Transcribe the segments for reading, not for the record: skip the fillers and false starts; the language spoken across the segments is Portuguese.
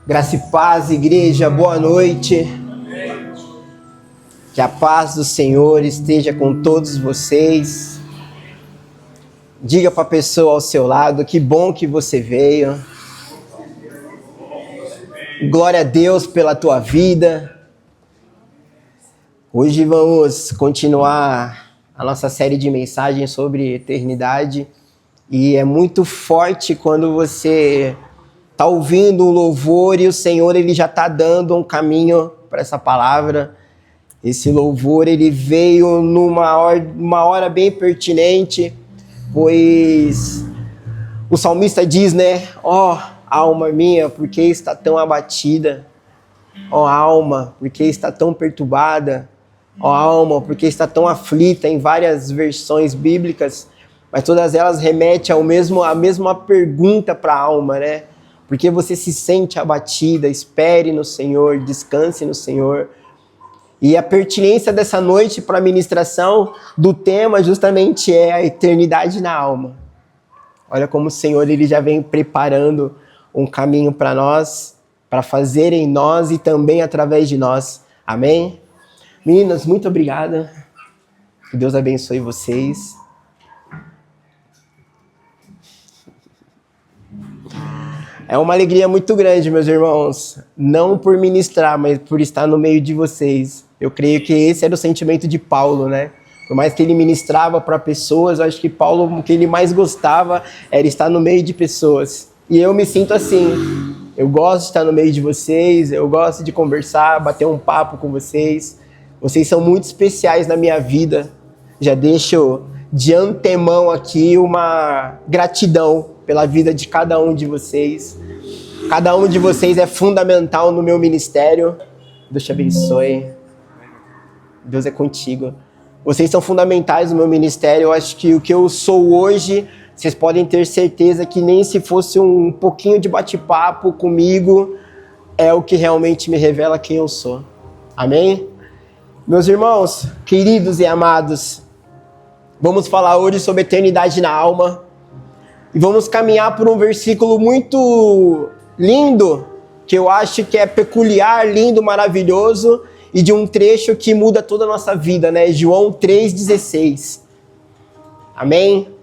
Graça e paz, igreja, boa noite. Que a paz do Senhor esteja com todos vocês. Diga para a pessoa ao seu lado, que bom que você veio. Glória a Deus pela tua vida. Hoje vamos continuar a nossa série de mensagens sobre eternidade. E é muito forte quando você está ouvindo um louvor e o Senhor ele já está dando um caminho para essa palavra. Esse louvor ele veio numa hora bem pertinente, pois o salmista diz, né? Ó, alma minha, por que está tão abatida? Ó alma, por que está tão perturbada? Ó alma, por que está tão aflita? Em várias versões bíblicas, mas todas elas remetem à mesma pergunta para a alma, né? Porque você se sente abatida, espere no Senhor, descanse no Senhor. E a pertinência dessa noite para a ministração do tema justamente é a eternidade na alma. Olha como o Senhor ele já vem preparando um caminho para nós, para fazer em nós e também através de nós. Amém? Meninas, muito obrigada. Que Deus abençoe vocês. É uma alegria muito grande, meus irmãos, não por ministrar, mas por estar no meio de vocês. Eu creio que esse era o sentimento de Paulo, né? Por mais que ele ministrava para pessoas, eu acho que Paulo, o que ele mais gostava era estar no meio de pessoas. E eu me sinto assim, eu gosto de estar no meio de vocês, eu gosto de conversar, bater um papo com vocês. Vocês são muito especiais na minha vida. Já deixo de antemão aqui uma gratidão pela vida de cada um de vocês. Cada um de vocês é fundamental no meu ministério. Deus te abençoe. Deus é contigo. Vocês são fundamentais no meu ministério. Eu acho que o que eu sou hoje, vocês podem ter certeza que nem se fosse um pouquinho de bate-papo comigo, é o que realmente me revela quem eu sou. Amém? Meus irmãos, queridos e amados, vamos falar hoje sobre eternidade na alma. E vamos caminhar por um versículo muito lindo, que eu acho que é peculiar, lindo, maravilhoso, e de um trecho que muda toda a nossa vida, né? João 3,16. Amém?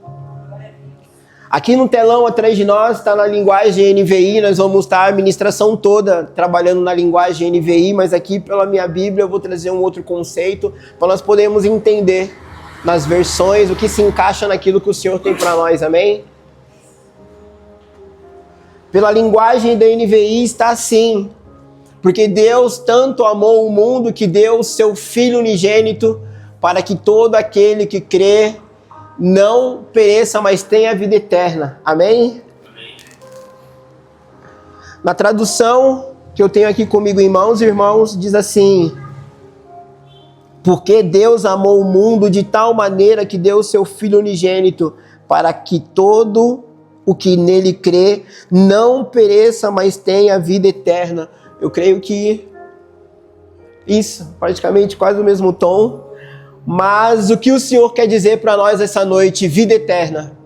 Aqui no telão atrás de nós está na linguagem NVI, nós vamos estar a ministração toda trabalhando na linguagem NVI, mas aqui pela minha Bíblia eu vou trazer um outro conceito para nós podermos entender nas versões o que se encaixa naquilo que o Senhor tem para nós, amém? Pela linguagem da NVI está assim, porque Deus tanto amou o mundo que deu o seu Filho unigênito para que todo aquele que crê não pereça, mas tenha a vida eterna. Amém? Na tradução que eu tenho aqui comigo em mãos, irmãos, diz assim: porque Deus amou o mundo de tal maneira que deu o seu Filho unigênito para que todo o que nele crê não pereça, mas tenha a vida eterna. Eu creio que isso, praticamente quase o mesmo tom. Mas o que o Senhor quer dizer para nós essa noite? Vida eterna.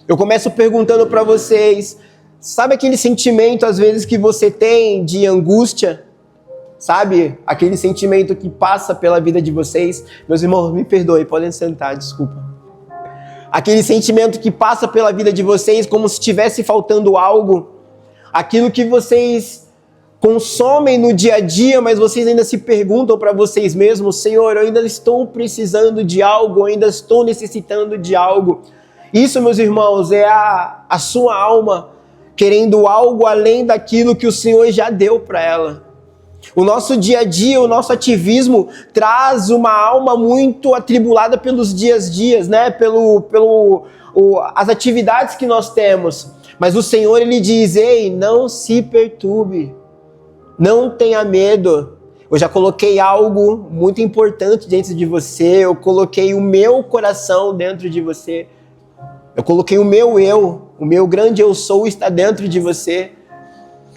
Eu começo perguntando para vocês, sabe aquele sentimento às vezes que você tem de angústia? Sabe? Aquele sentimento que passa pela vida de vocês? Meus irmãos, me perdoem, podem sentar, desculpa. Aquele sentimento que passa pela vida de vocês como se estivesse faltando algo. Aquilo que vocês consomem no dia a dia, mas vocês ainda se perguntam para vocês mesmos: Senhor, eu ainda estou precisando de algo, eu ainda estou necessitando de algo. Isso, meus irmãos, é a sua alma querendo algo além daquilo que o Senhor já deu para ela. O nosso dia a dia, o nosso ativismo traz uma alma muito atribulada pelos dias, né? As atividades que nós temos. Mas o Senhor, Ele diz: ei, não se perturbe, não tenha medo. Eu já coloquei algo muito importante dentro de você, eu coloquei o meu coração dentro de você. Eu coloquei o meu eu, o meu grande eu sou está dentro de você.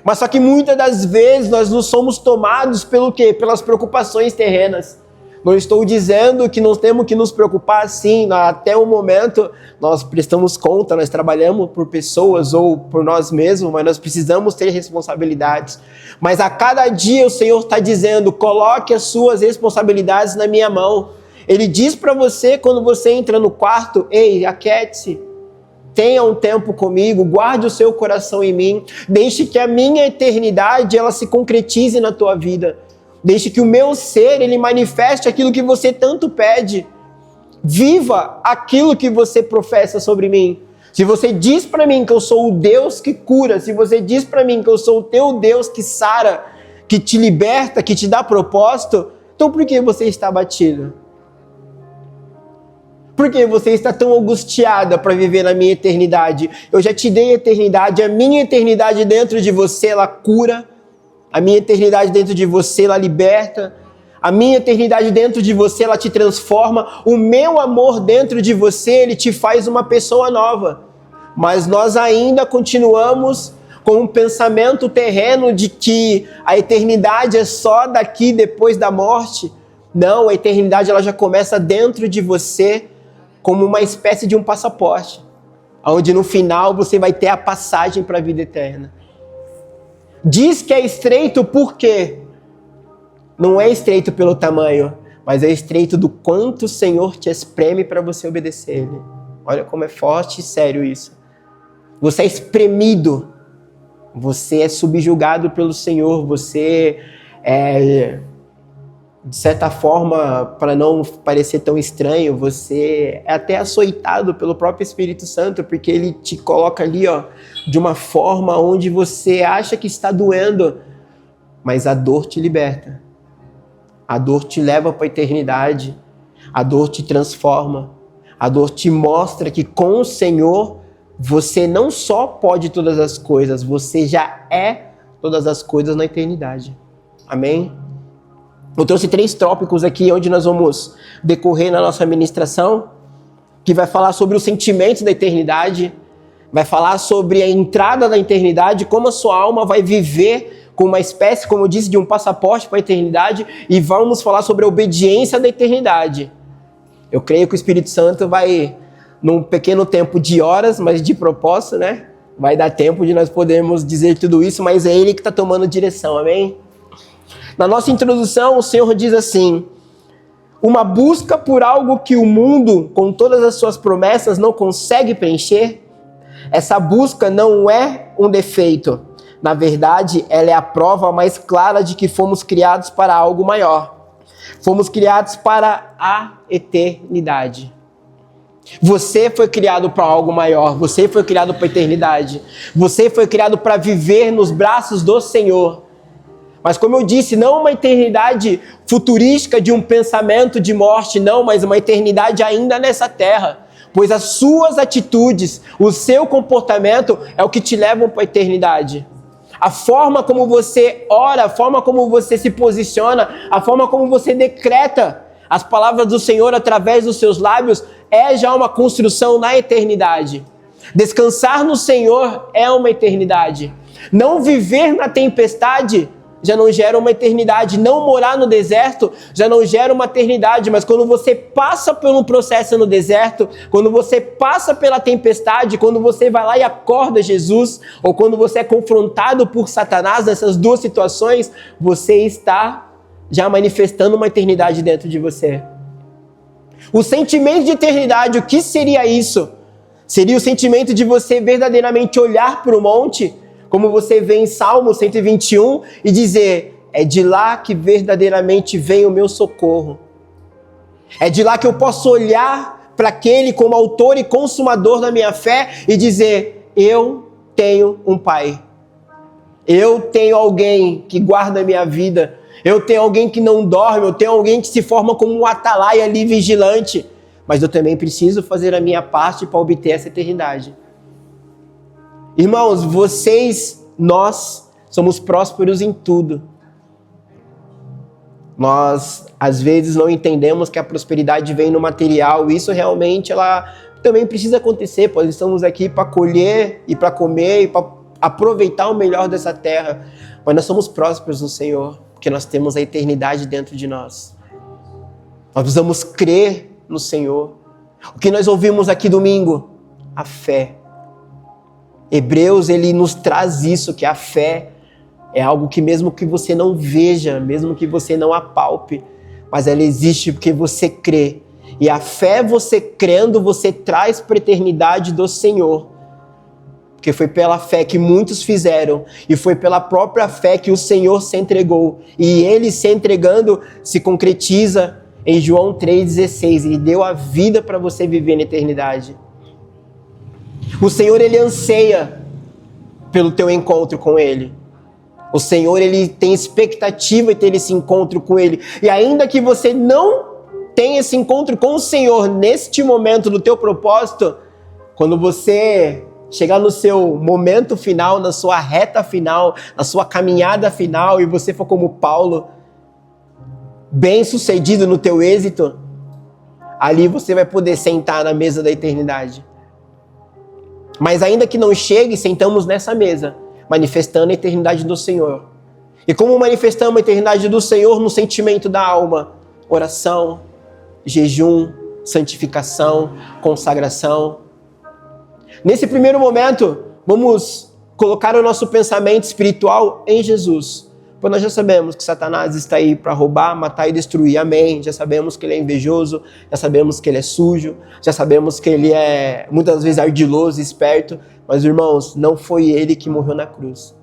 Mas só que muitas das vezes nós não somos tomados pelo quê? Pelas preocupações terrenas. Não estou dizendo que nós temos que nos preocupar sim, até o momento nós prestamos conta, nós trabalhamos por pessoas ou por nós mesmos, mas nós precisamos ter responsabilidades. Mas a cada dia o Senhor está dizendo, coloque as suas responsabilidades na minha mão. Ele diz para você quando você entra no quarto, ei, aquiete-se, tenha um tempo comigo, guarde o seu coração em mim, deixe que a minha eternidade ela se concretize na tua vida. Deixe que o meu ser, ele manifeste aquilo que você tanto pede. Viva aquilo que você professa sobre mim. Se você diz para mim que eu sou o Deus que cura, se você diz para mim que eu sou o teu Deus que sara, que te liberta, que te dá propósito, então por que você está abatido? Por que você está tão angustiada para viver na minha eternidade? Eu já te dei a eternidade, a minha eternidade dentro de você, ela cura. A minha eternidade dentro de você, ela liberta. A minha eternidade dentro de você, ela te transforma. O meu amor dentro de você, ele te faz uma pessoa nova. Mas nós ainda continuamos com um pensamento terreno de que a eternidade é só daqui, depois da morte. Não, a eternidade ela já começa dentro de você como uma espécie de um passaporte. Onde no final você vai ter a passagem para a vida eterna. Diz que é estreito por quê? Não é estreito pelo tamanho, mas é estreito do quanto o Senhor te espreme para você obedecer Ele. Olha como é forte e sério isso. Você é espremido, você é subjugado pelo Senhor, você é, de certa forma, para não parecer tão estranho, você é até açoitado pelo próprio Espírito Santo, porque Ele te coloca ali, ó, de uma forma onde você acha que está doendo, mas a dor te liberta. A dor te leva para a eternidade. A dor te transforma. A dor te mostra que com o Senhor você não só pode todas as coisas, você já é todas as coisas na eternidade. Amém? Eu trouxe 3 tópicos aqui onde nós vamos decorrer na nossa ministração, que vai falar sobre os sentimentos da eternidade, vai falar sobre a entrada da eternidade, como a sua alma vai viver com uma espécie, como eu disse, de um passaporte para a eternidade, e vamos falar sobre a obediência da eternidade. Eu creio que o Espírito Santo vai, num pequeno tempo de horas, mas de propósito, né? Vai dar tempo de nós podermos dizer tudo isso, mas é Ele que está tomando direção, amém? Na nossa introdução, o Senhor diz assim: uma busca por algo que o mundo, com todas as suas promessas, não consegue preencher. Essa busca não é um defeito. Na verdade, ela é a prova mais clara de que fomos criados para algo maior. Fomos criados para a eternidade. Você foi criado para algo maior. Você foi criado para a eternidade. Você foi criado para viver nos braços do Senhor. Mas como eu disse, não uma eternidade futurística de um pensamento de morte, não, mas uma eternidade ainda nessa terra. Pois as suas atitudes, o seu comportamento é o que te levam para a eternidade. A forma como você ora, a forma como você se posiciona, a forma como você decreta as palavras do Senhor através dos seus lábios é já uma construção na eternidade. Descansar no Senhor é uma eternidade. Não viver na tempestade já não gera uma eternidade. Não morar no deserto já não gera uma eternidade. Mas quando você passa por um processo no deserto, quando você passa pela tempestade, quando você vai lá e acorda Jesus, ou quando você é confrontado por Satanás nessas duas situações, você está já manifestando uma eternidade dentro de você. O sentimento de eternidade, o que seria isso? Seria o sentimento de você verdadeiramente olhar para o monte, como você vê em Salmo 121, e dizer: é de lá que verdadeiramente vem o meu socorro. É de lá que eu posso olhar para aquele como autor e consumador da minha fé e dizer: eu tenho um Pai. Eu tenho alguém que guarda a minha vida. Eu tenho alguém que não dorme. Eu tenho alguém que se forma como um atalaia ali vigilante. Mas eu também preciso fazer a minha parte para obter essa eternidade. Irmãos, nós somos prósperos em tudo. Nós, às vezes, não entendemos que a prosperidade vem no material. Isso realmente, ela também precisa acontecer, pois estamos aqui para colher e para comer e para aproveitar o melhor dessa terra. Mas nós somos prósperos no Senhor, porque nós temos a eternidade dentro de nós. Nós precisamos crer no Senhor. O que nós ouvimos aqui domingo? A fé. Hebreus, ele nos traz isso, que a fé é algo que mesmo que você não veja, mesmo que você não apalpe, mas ela existe porque você crê. E a fé, você crendo, você traz para a eternidade do Senhor. Porque foi pela fé que muitos fizeram, e foi pela própria fé que o Senhor se entregou. E ele se entregando se concretiza em João 3,16. Ele deu a vida para você viver na eternidade. O Senhor, ele anseia pelo teu encontro com ele. O Senhor, ele tem expectativa de ter esse encontro com ele. E ainda que você não tenha esse encontro com o Senhor neste momento do teu propósito, quando você chegar no seu momento final, na sua reta final, na sua caminhada final, e você for como Paulo, bem sucedido no teu êxito, ali você vai poder sentar na mesa da eternidade. Mas ainda que não chegue, sentamos nessa mesa, manifestando a eternidade do Senhor. E como manifestamos a eternidade do Senhor no sentimento da alma? Oração, jejum, santificação, consagração. Nesse primeiro momento, vamos colocar o nosso pensamento espiritual em Jesus. Pois nós já sabemos que Satanás está aí para roubar, matar e destruir. Amém. Já sabemos que ele é invejoso, já sabemos que ele é sujo, já sabemos que ele é muitas vezes ardiloso, esperto. Mas, irmãos, não foi ele que morreu na cruz.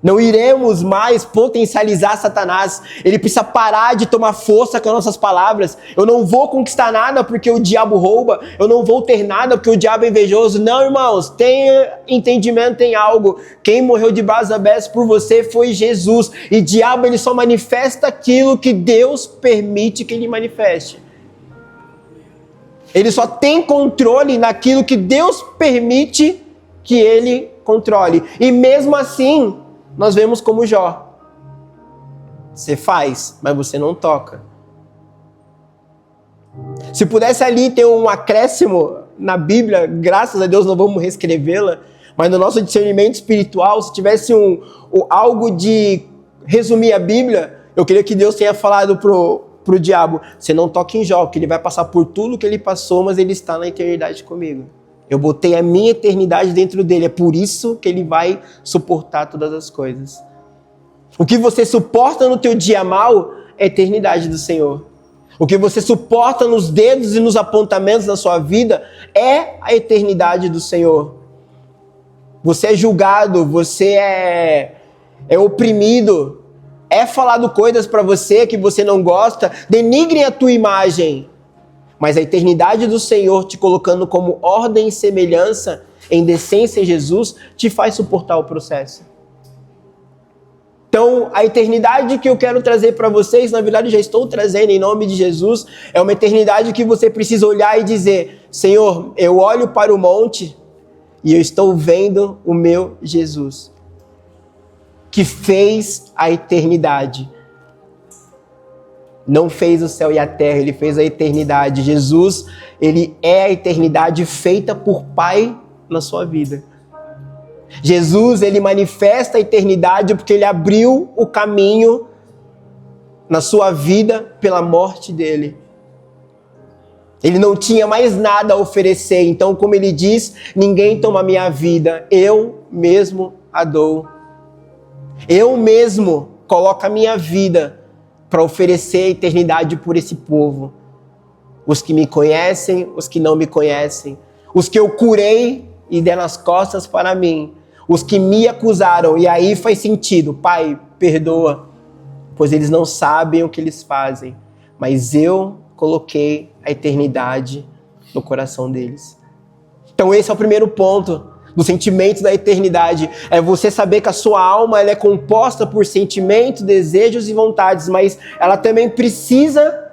Não iremos mais potencializar Satanás. Ele precisa parar de tomar força com as nossas palavras. Eu não vou conquistar nada porque o diabo rouba. Eu não vou ter nada porque o diabo é invejoso. Não, irmãos, tenha entendimento em algo. Quem morreu de braços abertos por você foi Jesus. E diabo, ele só manifesta aquilo que Deus permite que ele manifeste. Ele só tem controle naquilo que Deus permite que ele controle. E mesmo assim, nós vemos como Jó. Você faz, mas você não toca. Se pudesse ali ter um acréscimo na Bíblia, graças a Deus não vamos reescrevê-la, mas no nosso discernimento espiritual, se tivesse algo de resumir a Bíblia, eu queria que Deus tenha falado pro diabo: você não toca em Jó, porque ele vai passar por tudo que ele passou, mas ele está na eternidade comigo. Eu botei a minha eternidade dentro dele. É por isso que ele vai suportar todas as coisas. O que você suporta no teu dia mal é a eternidade do Senhor. O que você suporta nos dedos e nos apontamentos da sua vida é a eternidade do Senhor. Você é julgado, você é oprimido, é falado coisas para você que você não gosta, denigrem a tua imagem. Mas a eternidade do Senhor, te colocando como ordem e semelhança, em decência em Jesus, te faz suportar o processo. Então, a eternidade que eu quero trazer para vocês, na verdade já estou trazendo em nome de Jesus, é uma eternidade que você precisa olhar e dizer: Senhor, eu olho para o monte e eu estou vendo o meu Jesus, que fez a eternidade. Não fez o céu e a terra, ele fez a eternidade. Jesus, ele é a eternidade feita por Pai na sua vida. Jesus, ele manifesta a eternidade porque ele abriu o caminho na sua vida pela morte dele. Ele não tinha mais nada a oferecer, então, como ele diz: ninguém toma minha vida, eu mesmo a dou. Eu mesmo coloco a minha vida para oferecer a eternidade por esse povo. Os que me conhecem, os que não me conhecem. Os que eu curei e deram as costas para mim. Os que me acusaram. E aí faz sentido. Pai, perdoa, pois eles não sabem o que eles fazem. Mas eu coloquei a eternidade no coração deles. Então esse é o primeiro ponto do sentimento da eternidade. É você saber que a sua alma, ela é composta por sentimentos, desejos e vontades, mas ela também precisa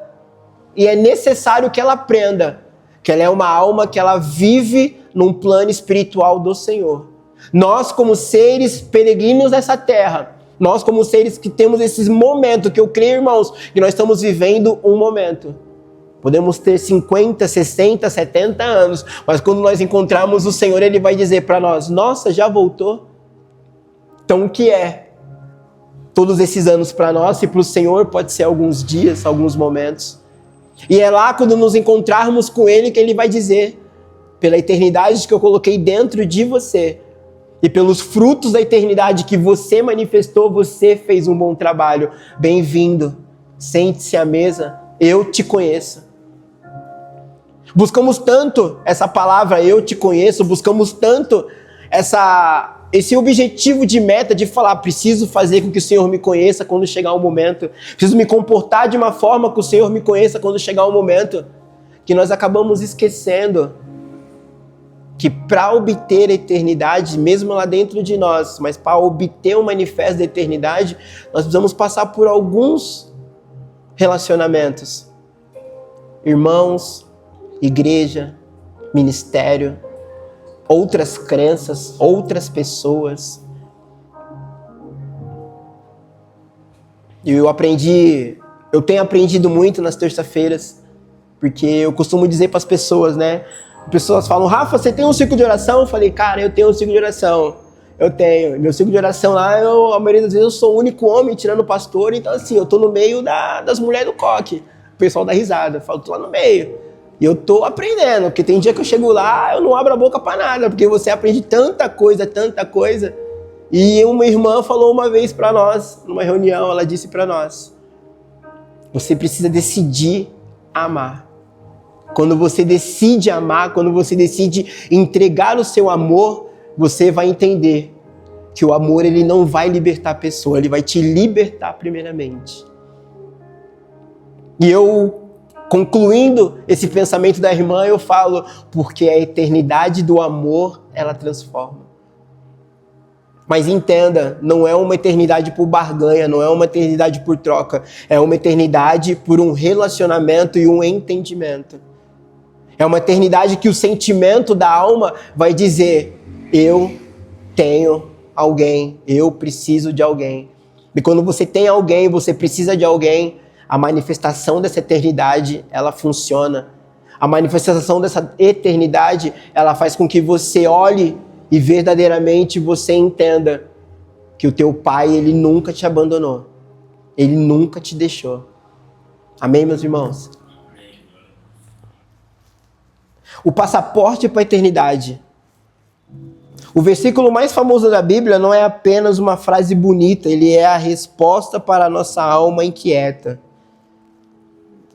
e é necessário que ela aprenda que ela é uma alma que ela vive num plano espiritual do Senhor. Nós, como seres peregrinos nessa terra, nós como seres que temos esses momentos, que eu creio, irmãos, que nós estamos vivendo um momento. Podemos ter 50, 60, 70 anos, mas quando nós encontrarmos o Senhor, Ele vai dizer para nós: nossa, já voltou? Então o que é todos esses anos para nós? E para o Senhor pode ser alguns dias, alguns momentos. E é lá, quando nos encontrarmos com Ele, que Ele vai dizer: pela eternidade que eu coloquei dentro de você e pelos frutos da eternidade que você manifestou, você fez um bom trabalho. Bem-vindo, sente-se à mesa, eu te conheço. Buscamos tanto essa palavra, eu te conheço, buscamos tanto esse objetivo de meta de falar: preciso fazer com que o Senhor me conheça quando chegar o momento, preciso me comportar de uma forma que o Senhor me conheça quando chegar o momento, que nós acabamos esquecendo que para obter a eternidade, mesmo lá dentro de nós, mas para obter o manifesto da eternidade, nós precisamos passar por alguns relacionamentos. Irmãos, igreja, ministério, outras crenças, outras pessoas. Eu tenho aprendido muito nas terças-feiras, porque eu costumo dizer para as pessoas, né? Pessoas falam: Rafa, você tem um ciclo de oração? Eu falei: cara, eu tenho um ciclo de oração. Eu tenho. Meu ciclo de oração lá, a maioria das vezes eu sou o único homem, tirando o pastor, então assim, eu tô no meio das mulheres do coque. O pessoal dá risada, eu falo: tô lá no meio. E eu tô aprendendo, porque tem dia que eu chego lá, eu não abro a boca pra nada, porque você aprende tanta coisa. E uma irmã falou uma vez pra nós, numa reunião, ela disse pra nós: você precisa decidir amar. Quando você decide amar, quando você decide entregar o seu amor, você vai entender que o amor, ele não vai libertar a pessoa, ele vai te libertar primeiramente. E eu, concluindo esse pensamento da irmã, eu falo: porque a eternidade do amor, ela transforma. Mas entenda, não é uma eternidade por barganha, não é uma eternidade por troca, é uma eternidade por um relacionamento e um entendimento. É uma eternidade que o sentimento da alma vai dizer: eu tenho alguém, eu preciso de alguém. E quando você tem alguém, você precisa de alguém, a manifestação dessa eternidade, ela funciona. A manifestação dessa eternidade, ela faz com que você olhe e verdadeiramente você entenda que o teu Pai, ele nunca te abandonou. Ele nunca te deixou. Amém, meus irmãos? O passaporte para a eternidade. O versículo mais famoso da Bíblia não é apenas uma frase bonita, ele é a resposta para a nossa alma inquieta.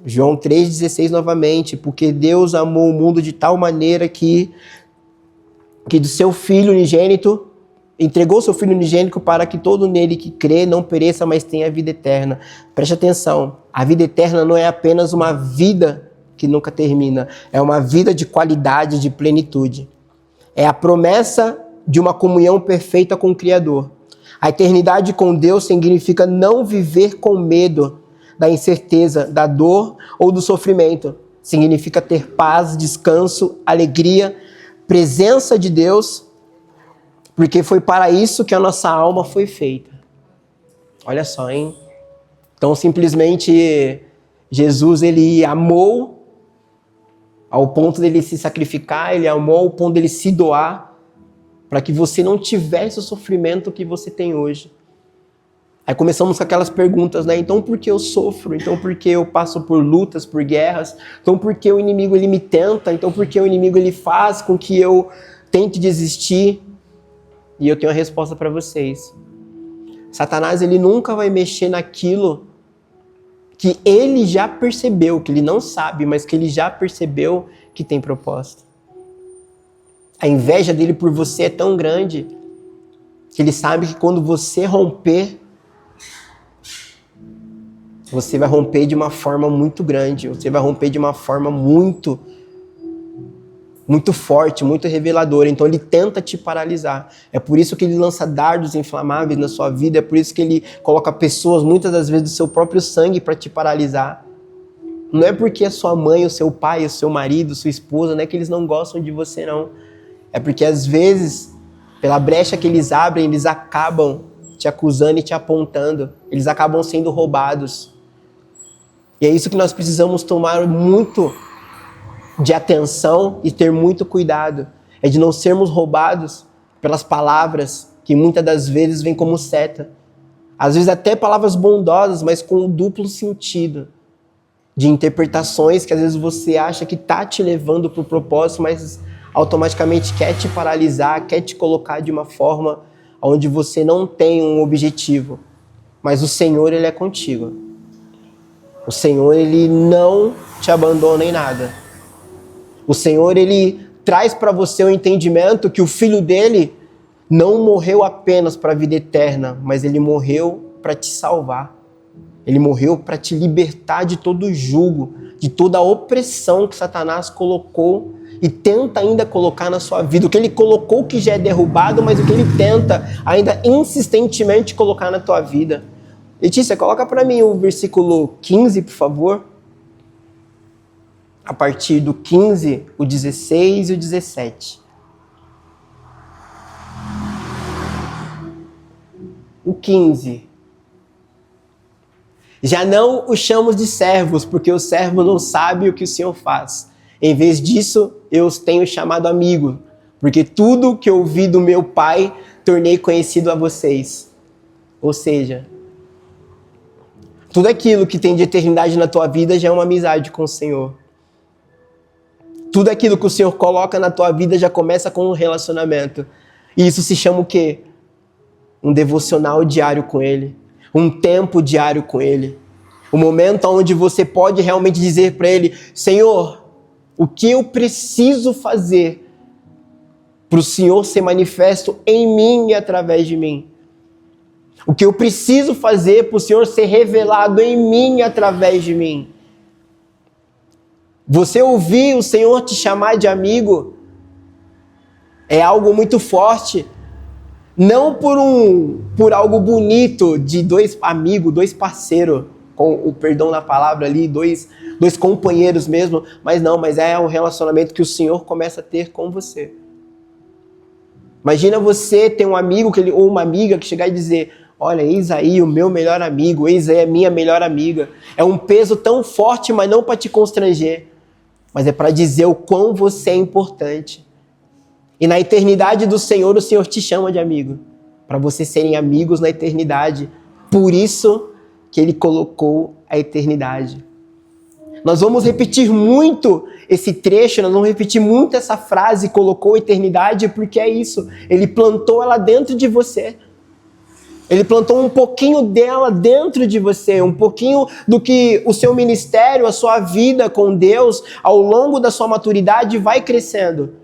João 3,16 novamente: porque Deus amou o mundo de tal maneira que do seu Filho unigênito, entregou seu Filho unigênito para que todo nele que crê não pereça, mas tenha a vida eterna. Preste atenção, a vida eterna não é apenas uma vida que nunca termina, é uma vida de qualidade, de plenitude. É a promessa de uma comunhão perfeita com o Criador. A eternidade com Deus significa não viver com medo da incerteza, da dor ou do sofrimento. Significa ter paz, descanso, alegria, presença de Deus, porque foi para isso que a nossa alma foi feita. Olha só, hein? Então, simplesmente, Jesus, ele amou ao ponto dele se sacrificar, ele amou ao ponto dele se doar, para que você não tivesse o sofrimento que você tem hoje. Aí começamos com aquelas perguntas, né? Então por que eu sofro? Então por que eu passo por lutas, por guerras? Então por que o inimigo, ele me tenta? Então por que o inimigo, ele faz com que eu tente desistir? E eu tenho a resposta para vocês. Satanás, ele nunca vai mexer naquilo que ele já percebeu, que ele não sabe, mas que ele já percebeu que tem propósito. A inveja dele por você é tão grande que ele sabe que quando você romper, você vai romper de uma forma muito grande, você vai romper de uma forma muito forte, muito reveladora. Então ele tenta te paralisar. É por isso que ele lança dardos inflamáveis na sua vida, é por isso que ele coloca pessoas, muitas das vezes, do seu próprio sangue para te paralisar. Não é porque a sua mãe, o seu pai, o seu marido, sua esposa, não é que eles não gostam de você, não. É porque às vezes, pela brecha que eles abrem, eles acabam te acusando e te apontando. Eles acabam sendo roubados. E é isso que nós precisamos tomar muito de atenção e ter muito cuidado. É de não sermos roubados pelas palavras que muitas das vezes vêm como seta. Às vezes até palavras bondosas, mas com um duplo sentido. de interpretações que às vezes você acha que está te levando para o propósito, mas automaticamente quer te paralisar, quer te colocar de uma forma onde você não tem um objetivo. Mas o Senhor, Ele é contigo. O Senhor, Ele não te abandona em nada. O Senhor, Ele traz para você o entendimento que o Filho dEle não morreu apenas para a vida eterna, mas Ele morreu para te salvar. Ele morreu para te libertar de todo o jugo, de toda a opressão que Satanás colocou e tenta ainda colocar na sua vida. O que ele colocou que já é derrubado, mas o que ele tenta ainda insistentemente colocar na tua vida. Letícia, coloca para mim o versículo 15, por favor. A partir do 15, o 16 e o 17. O 15. Já não os chamo de servos, porque o servo não sabe o que o Senhor faz. Em vez disso, eu os tenho chamado amigo, porque tudo que ouvi do meu Pai, tornei conhecido a vocês. Ou seja, tudo aquilo que tem de eternidade na tua vida já é uma amizade com o Senhor. Tudo aquilo que o Senhor coloca na tua vida já começa com um relacionamento. E isso se chama o quê? Um devocional diário com Ele. Um tempo diário com Ele. Um momento onde você pode realmente dizer para Ele: Senhor, o que eu preciso fazer para o Senhor ser manifesto em mim e através de mim? O que eu preciso fazer para o Senhor ser revelado em mim e através de mim? Você ouvir o Senhor te chamar de amigo é algo muito forte. Não por algo bonito de dois amigos, dois parceiros, com o perdão da palavra ali, dois companheiros mesmo, mas é um relacionamento que o Senhor começa a ter com você. Imagina você ter um amigo ou uma amiga que chegar e dizer: olha, eis aí o meu melhor amigo, eis aí a minha melhor amiga. É um peso tão forte, mas não para te constranger, mas é para dizer o quão você é importante. E na eternidade do Senhor, o Senhor te chama de amigo, para vocês serem amigos na eternidade. Por isso que Ele colocou a eternidade. Nós vamos repetir muito esse trecho, nós vamos repetir muito essa frase, colocou a eternidade, porque é isso. Ele plantou ela dentro de você. Ele plantou um pouquinho dela dentro de você, um pouquinho do que o seu ministério, a sua vida com Deus, ao longo da sua maturidade, vai crescendo.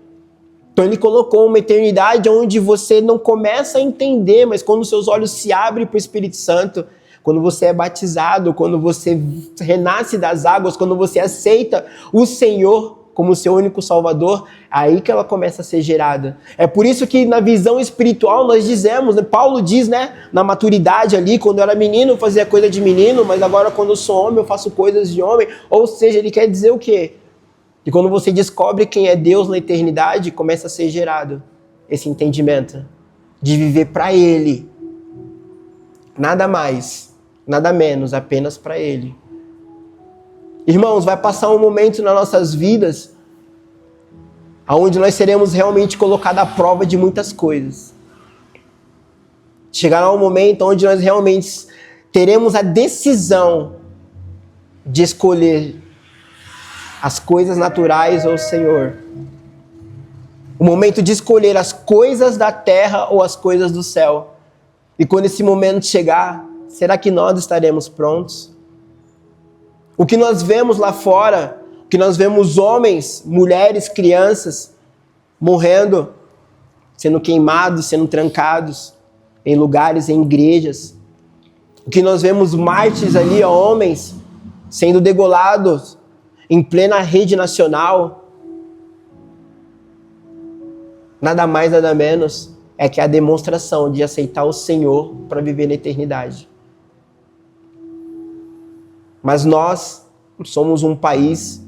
Então Ele colocou uma eternidade onde você não começa a entender, mas quando os seus olhos se abrem para o Espírito Santo, quando você é batizado, quando você renasce das águas, quando você aceita o Senhor como seu único Salvador, aí que ela começa a ser gerada. É por isso que na visão espiritual nós dizemos, Paulo diz, na maturidade ali, quando eu era menino eu fazia coisa de menino, mas agora quando eu sou homem eu faço coisas de homem. Ou seja, ele quer dizer o quê? E quando você descobre quem é Deus na eternidade, começa a ser gerado esse entendimento de viver para Ele. Nada mais, nada menos, apenas para Ele. Irmãos, vai passar um momento nas nossas vidas onde nós seremos realmente colocados à prova de muitas coisas. Chegará um momento onde nós realmente teremos a decisão de escolher as coisas naturais ou o Senhor. O momento de escolher as coisas da terra ou as coisas do céu. E quando esse momento chegar, será que nós estaremos prontos? O que nós vemos lá fora, o que nós vemos homens, mulheres, crianças morrendo, sendo queimados, sendo trancados em lugares, em igrejas. O que nós vemos mártires ali, homens sendo degolados em plena rede nacional, nada mais, nada menos, é que a demonstração de aceitar o Senhor para viver na eternidade. Mas nós somos um país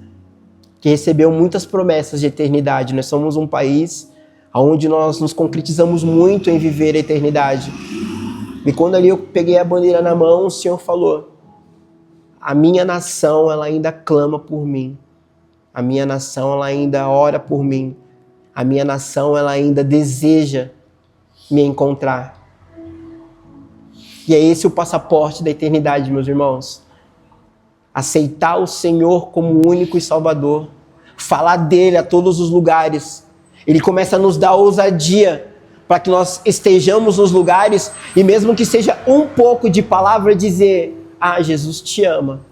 que recebeu muitas promessas de eternidade. Nós somos um país onde nós nos concretizamos muito em viver a eternidade. E quando ali eu peguei a bandeira na mão, o Senhor falou: a minha nação, ela ainda clama por mim. A minha nação, ela ainda ora por mim. A minha nação, ela ainda deseja me encontrar. E é esse o passaporte da eternidade, meus irmãos. aceitar o Senhor como único e Salvador, falar dele a todos os lugares. Ele começa a nos dar ousadia para que nós estejamos nos lugares e mesmo que seja um pouco de palavra, dizer: ah, Jesus te ama.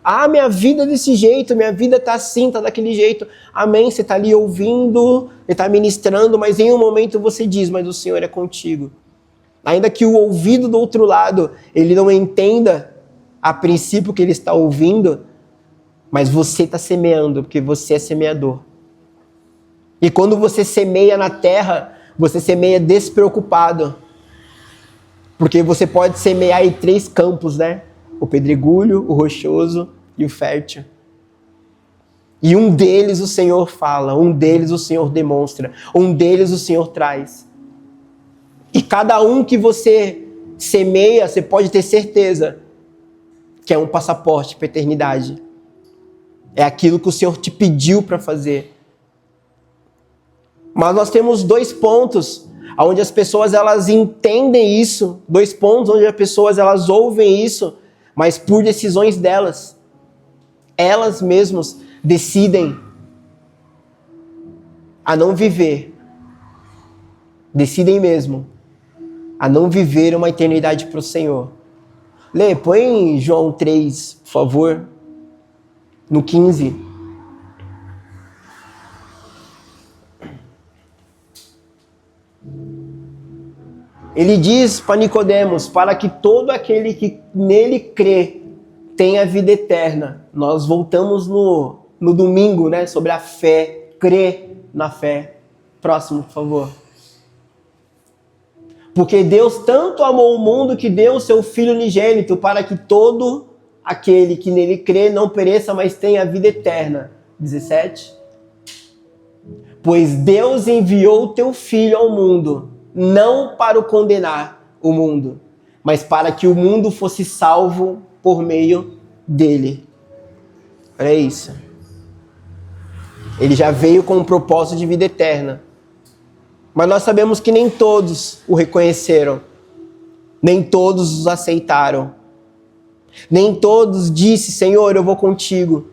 Ah, minha vida é desse jeito, minha vida está assim, está daquele jeito. Amém, você está ali ouvindo, ele está ministrando, mas em um momento você diz: mas o Senhor é contigo. Ainda que o ouvido do outro lado, ele não entenda a princípio que ele está ouvindo, mas você está semeando, porque você é semeador. E quando você semeia na terra, você semeia despreocupado. Porque você pode semear em 3 campos, né? O pedregulho, o rochoso e o fértil. E um deles o Senhor fala, um deles o Senhor demonstra, um deles o Senhor traz. E cada um que você semeia, você pode ter certeza que é um passaporte para a eternidade. É aquilo que o Senhor te pediu para fazer. Mas nós temos 2 pontos onde as pessoas elas entendem isso, 2 pontos onde as pessoas elas ouvem isso, mas por decisões delas. Elas mesmas decidem a não viver. Decidem mesmo a não viver uma eternidade para o Senhor. Lê, põe João 3, por favor, no 15. Ele diz para Nicodemos, para que todo aquele que nele crê tenha vida eterna. Nós voltamos no domingo, né, sobre a fé, crer na fé. Próximo, por favor. Porque Deus tanto amou o mundo que deu o seu Filho unigênito para que todo aquele que nele crê não pereça, mas tenha vida eterna. 17. Pois Deus enviou o teu Filho ao mundo, não para o condenar o mundo, mas para que o mundo fosse salvo por meio dele. Olha isso. Ele já veio com um propósito de vida eterna. Mas nós sabemos que nem todos o reconheceram. Nem todos os aceitaram. Nem todos disseram: Senhor, eu vou contigo.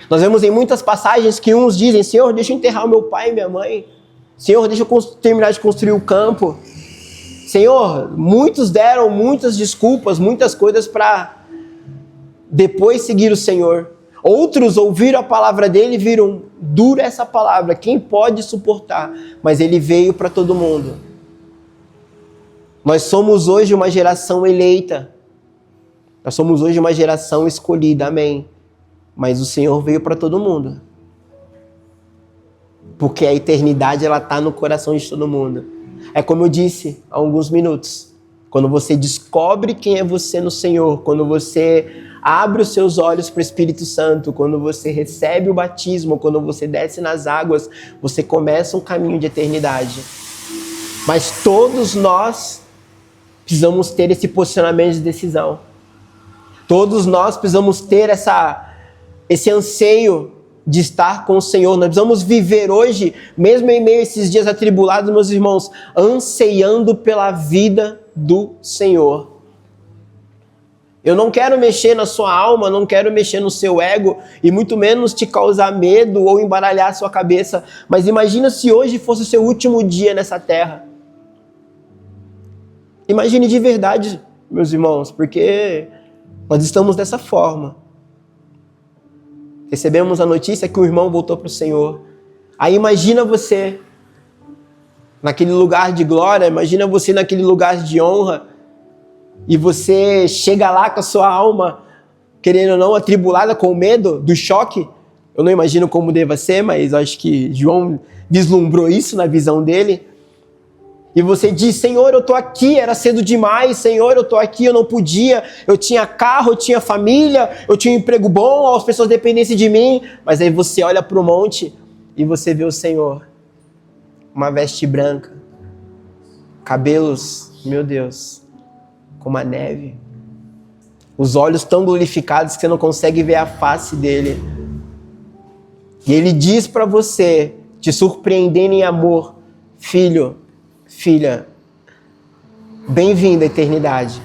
Nós vemos em muitas passagens que uns dizem: Senhor, deixa eu enterrar o meu pai e minha mãe. Senhor, deixa eu terminar de construir o campo. Senhor, muitos deram muitas desculpas, muitas coisas para depois seguir o Senhor. Outros ouviram a palavra dele e viram: dura essa palavra, quem pode suportar? Mas ele veio para todo mundo. Nós somos hoje uma geração eleita. Nós somos hoje uma geração escolhida, amém. Mas o Senhor veio para todo mundo. Porque a eternidade ela está no coração de todo mundo. É como eu disse há alguns minutos. Quando você descobre quem é você no Senhor, quando você abre os seus olhos para o Espírito Santo, quando você recebe o batismo, quando você desce nas águas, você começa um caminho de eternidade. Mas todos nós precisamos ter esse posicionamento de decisão. Todos nós precisamos ter esse anseio de estar com o Senhor. Nós precisamos viver hoje, mesmo em meio a esses dias atribulados, meus irmãos, anseiando pela vida do Senhor. Eu não quero mexer na sua alma, não quero mexer no seu ego e muito menos te causar medo ou embaralhar a sua cabeça. Mas imagina se hoje fosse o seu último dia nessa terra. Imagine de verdade, meus irmãos, porque nós estamos dessa forma. Recebemos a notícia que o irmão voltou para o Senhor. Aí imagina você naquele lugar de glória, imagina você naquele lugar de honra, e você chega lá com a sua alma, querendo ou não, atribulada com medo do choque. Eu não imagino como deva ser, mas acho que João vislumbrou isso na visão dele. E você diz: Senhor, eu estou aqui, era cedo demais, Senhor, eu estou aqui, eu não podia, eu tinha carro, eu tinha família, eu tinha um emprego bom, as pessoas dependessem de mim. Mas aí você olha para o monte e você vê o Senhor, uma veste branca, cabelos, meu Deus, como a neve, os olhos tão glorificados que você não consegue ver a face dele. E ele diz para você, te surpreendendo em amor: filho, filha, bem-vindo à eternidade.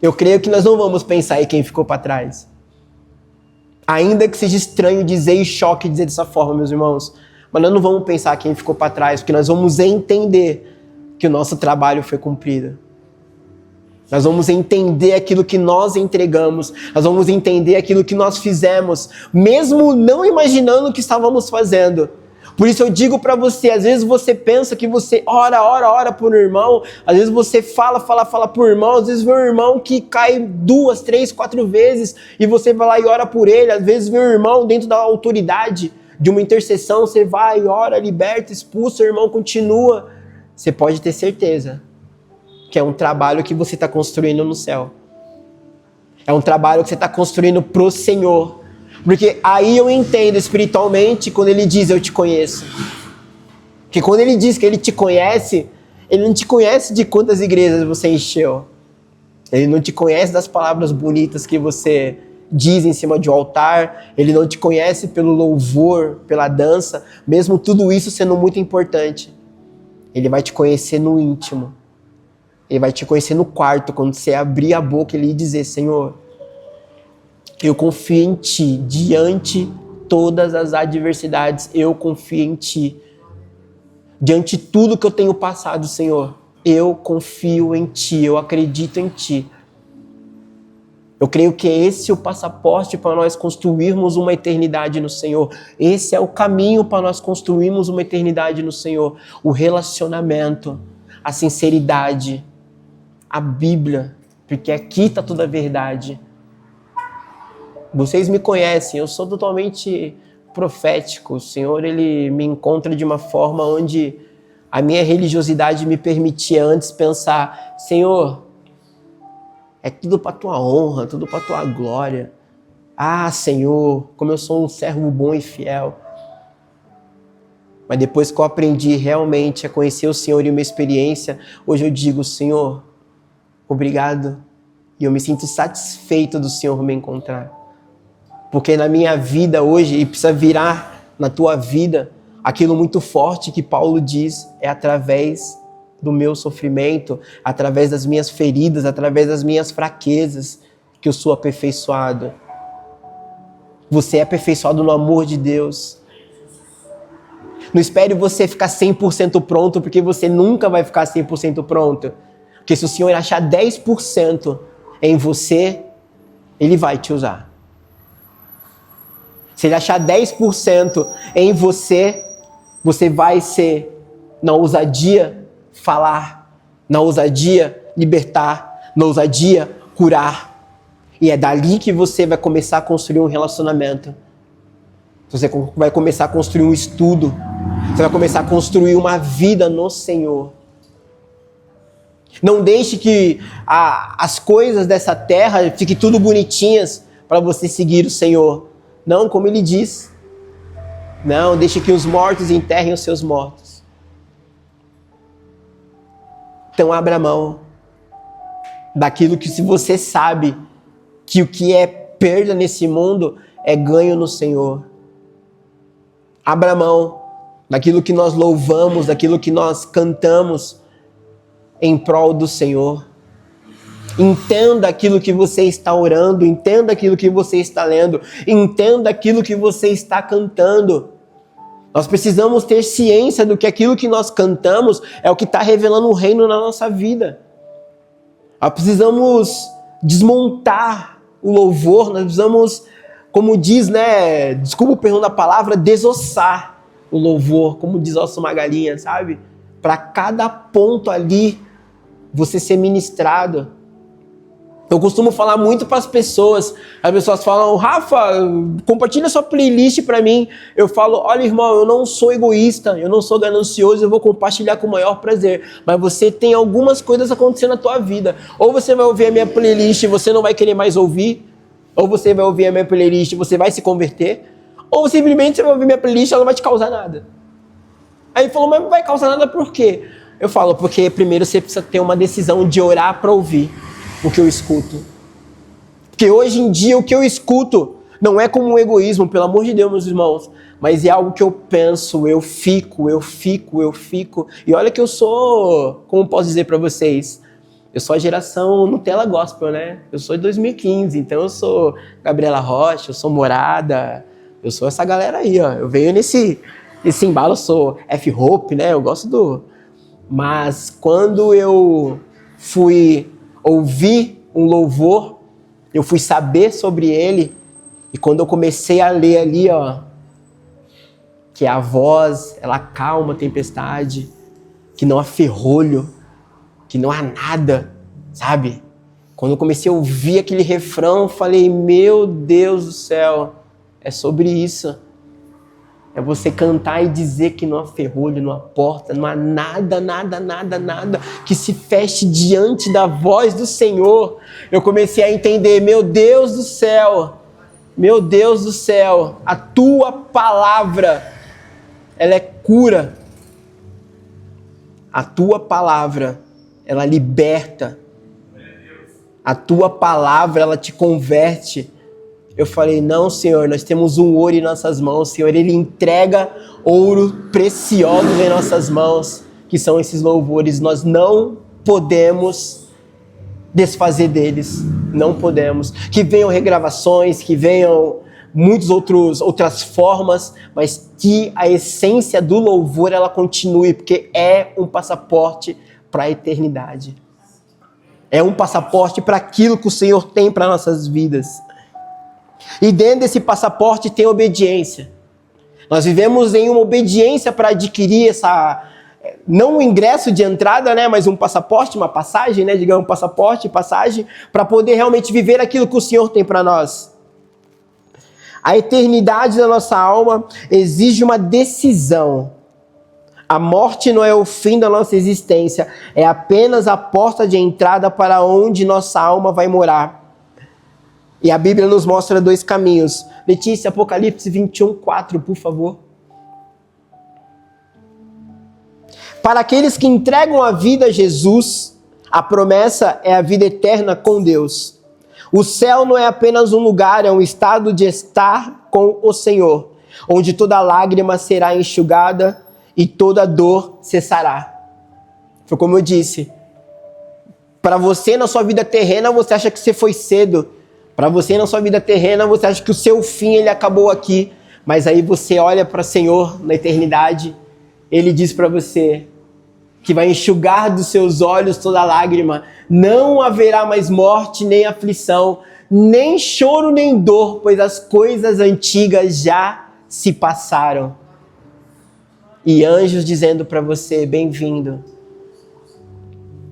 Eu creio que nós não vamos pensar em quem ficou para trás. Ainda que seja estranho dizer e choque dizer dessa forma, meus irmãos, mas nós não vamos pensar quem ficou para trás, porque nós vamos entender que o nosso trabalho foi cumprido. Nós vamos entender aquilo que nós entregamos, nós vamos entender aquilo que nós fizemos, mesmo não imaginando o que estávamos fazendo. Por isso eu digo para você, às vezes você pensa que você ora por um irmão, às vezes você fala por irmão, às vezes vê um irmão que cai 2, 3, 4 vezes e você vai lá e ora por ele, às vezes vê um irmão dentro da autoridade de uma intercessão, você vai, ora, liberta, expulsa, o irmão continua. Você pode ter certeza que é um trabalho que você está construindo no céu. É um trabalho que você está construindo pro Senhor. Porque aí eu entendo espiritualmente quando ele diz eu te conheço. Porque quando ele diz que ele te conhece, ele não te conhece de quantas igrejas você encheu. Ele não te conhece das palavras bonitas que você diz em cima de um altar. Ele não te conhece pelo louvor, pela dança. Mesmo tudo isso sendo muito importante. Ele vai te conhecer no íntimo. Ele vai te conhecer no quarto, quando você abrir a boca e dizer, Senhor, eu confio em Ti, diante de todas as adversidades, eu confio em Ti. Diante de tudo que eu tenho passado, Senhor, eu confio em Ti, eu acredito em Ti. Eu creio que esse é o passaporte para nós construirmos uma eternidade no Senhor. Esse é o caminho para nós construirmos uma eternidade no Senhor. O relacionamento, a sinceridade, a Bíblia, porque aqui está toda a verdade. Vocês me conhecem, eu sou totalmente profético. O Senhor, Ele me encontra de uma forma onde a minha religiosidade me permitia antes pensar, Senhor, é tudo para Tua honra, tudo para Tua glória. Ah, Senhor, como eu sou um servo bom e fiel. Mas depois que eu aprendi realmente a conhecer o Senhor e uma experiência, hoje eu digo, Senhor, obrigado. E eu me sinto satisfeito do Senhor me encontrar. Porque na minha vida hoje, e precisa virar na tua vida, aquilo muito forte que Paulo diz, é através do meu sofrimento, através das minhas feridas, através das minhas fraquezas, que eu sou aperfeiçoado. Você é aperfeiçoado no amor de Deus. Não espere você ficar 100% pronto, porque você nunca vai ficar 100% pronto. Porque se o Senhor achar 10% em você, Ele vai te usar. Se Ele achar 10% em você, você vai ser, na ousadia, falar, na ousadia, libertar, na ousadia, curar. E é dali que você vai começar a construir um relacionamento. Você vai começar a construir um estudo. Você vai começar a construir uma vida no Senhor. Não deixe que as coisas dessa terra fiquem tudo bonitinhas para você seguir o Senhor. Não, como Ele diz. Não, deixe que os mortos enterrem os seus mortos. Então abra mão daquilo que, se você sabe que o que é perda nesse mundo é ganho no Senhor. Abra mão daquilo que nós louvamos, daquilo que nós cantamos em prol do Senhor. Entenda aquilo que você está orando, entenda aquilo que você está lendo, entenda aquilo que você está cantando. Nós precisamos ter ciência do que aquilo que nós cantamos é o que está revelando o reino na nossa vida. Nós precisamos desmontar o louvor, nós precisamos, como diz, desculpa o perdão da palavra, desossar o louvor, como desossa uma galinha, sabe? Para cada ponto ali você ser ministrado. Eu costumo falar muito para as pessoas falam, Rafa, compartilha sua playlist para mim. Eu falo, olha irmão, eu não sou egoísta, eu não sou ganancioso, eu vou compartilhar com o maior prazer. Mas você tem algumas coisas acontecendo na tua vida. Ou você vai ouvir a minha playlist e você não vai querer mais ouvir, ou você vai ouvir a minha playlist e você vai se converter, ou simplesmente você vai ouvir a minha playlist e ela não vai te causar nada. Aí ele falou, mas não vai causar nada por quê? Eu falo, porque primeiro você precisa ter uma decisão de orar para ouvir o que eu escuto. Porque hoje em dia o que eu escuto não é como um egoísmo, pelo amor de Deus, meus irmãos, mas é algo que eu penso, eu fico. E olha que eu sou, como posso dizer para vocês, Eu sou a geração Nutella Gospel, né? Eu sou de 2015, então eu sou Gabriela Rocha, eu sou Morada, eu sou essa galera aí, ó. Eu venho nesse embalo, eu sou F-Hope, né? Eu gosto do... Mas quando eu fui ouvir um louvor, eu fui saber sobre ele, e quando eu comecei a ler ali, ó, que a voz, ela acalma a tempestade, que não há ferrolho, que não há nada, sabe? Quando eu comecei a ouvir aquele refrão, eu falei, meu Deus do céu, é sobre isso. É você cantar e dizer que não há ferrolho, não há porta, não há nada, nada, nada, nada que se feche diante da voz do Senhor. Eu comecei a entender, meu Deus do céu, a tua palavra, ela é cura. A tua palavra, ela liberta. A tua palavra, ela te converte. Eu falei, não, Senhor, nós temos um ouro em nossas mãos, Senhor, Ele entrega ouro precioso em nossas mãos, que são esses louvores. Nós não podemos desfazer deles, não podemos. Que venham regravações, que venham outras formas, mas que a essência do louvor, ela continue, porque é um passaporte para a eternidade. É um passaporte para aquilo que o Senhor tem para nossas vidas. E dentro desse passaporte tem obediência. Nós vivemos em uma obediência para adquirir essa, não um ingresso de entrada, né, mas um passaporte, uma passagem, né, digamos, passaporte, passagem, para poder realmente viver aquilo que o Senhor tem para nós. A eternidade da nossa alma exige uma decisão. A morte não é o fim da nossa existência, é apenas a porta de entrada para onde nossa alma vai morar. E a Bíblia nos mostra dois caminhos. Letícia, Apocalipse 21:4, por favor. Para aqueles que entregam a vida a Jesus, a promessa é a vida eterna com Deus. O céu não é apenas um lugar, é um estado de estar com o Senhor, onde toda lágrima será enxugada e toda dor cessará. Foi como eu disse. Para você, na sua vida terrena, você acha que você foi cedo. Para você, na sua vida terrena, você acha que o seu fim ele acabou aqui. Mas aí você olha para o Senhor na eternidade, Ele diz para você que vai enxugar dos seus olhos toda lágrima. Não haverá mais morte, nem aflição, nem choro, nem dor, pois as coisas antigas já se passaram. E anjos dizendo para você, bem-vindo.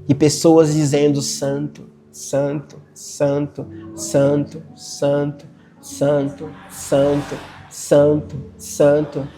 E pessoas dizendo, santo, santo, santo, santo, santo, santo, santo, santo, santo.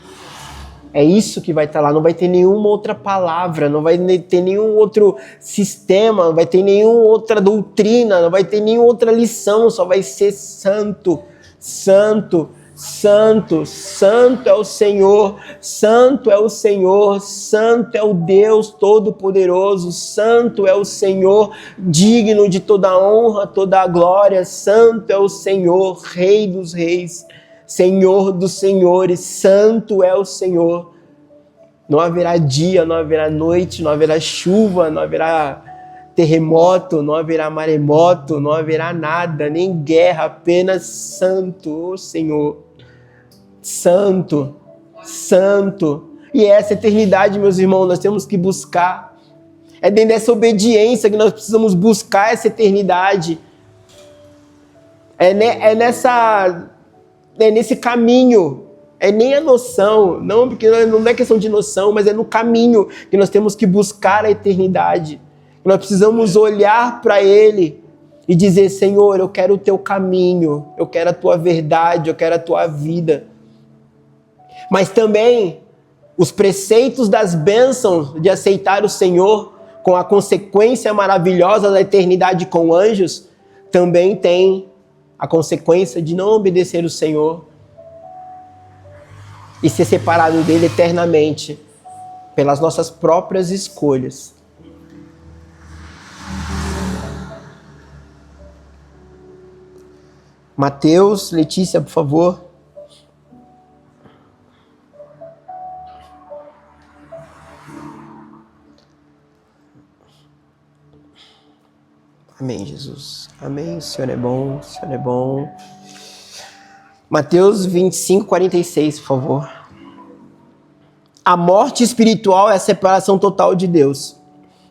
É isso que vai estar lá, não vai ter nenhuma outra palavra, não vai ter nenhum outro sistema, não vai ter nenhuma outra doutrina, não vai ter nenhuma outra lição, só vai ser santo, santo, santo, santo é o Senhor, santo é o Senhor, santo é o Deus Todo-Poderoso, santo é o Senhor, digno de toda honra, toda glória, santo é o Senhor, Rei dos Reis, Senhor dos Senhores, santo é o Senhor. Não haverá dia, não haverá noite, não haverá chuva, não haverá terremoto, não haverá maremoto, não haverá nada, nem guerra, apenas santo, o Senhor. Santo, santo. E essa eternidade, meus irmãos, nós temos que buscar. É dentro dessa obediência que nós precisamos buscar essa eternidade. É nesse caminho. É nem a noção, não, porque não é questão de noção, mas é no caminho que nós temos que buscar a eternidade. Nós precisamos olhar para Ele e dizer, Senhor, eu quero o Teu caminho, eu quero a Tua verdade, eu quero a Tua vida. Mas também os preceitos das bênçãos de aceitar o Senhor com a consequência maravilhosa da eternidade com anjos, também tem a consequência de não obedecer o Senhor e ser separado dele eternamente pelas nossas próprias escolhas. Mateus, Letícia, por favor. Amém, Jesus. Amém. O Senhor é bom, o Senhor é bom. Mateus 25, 46, por favor. A morte espiritual é a separação total de Deus.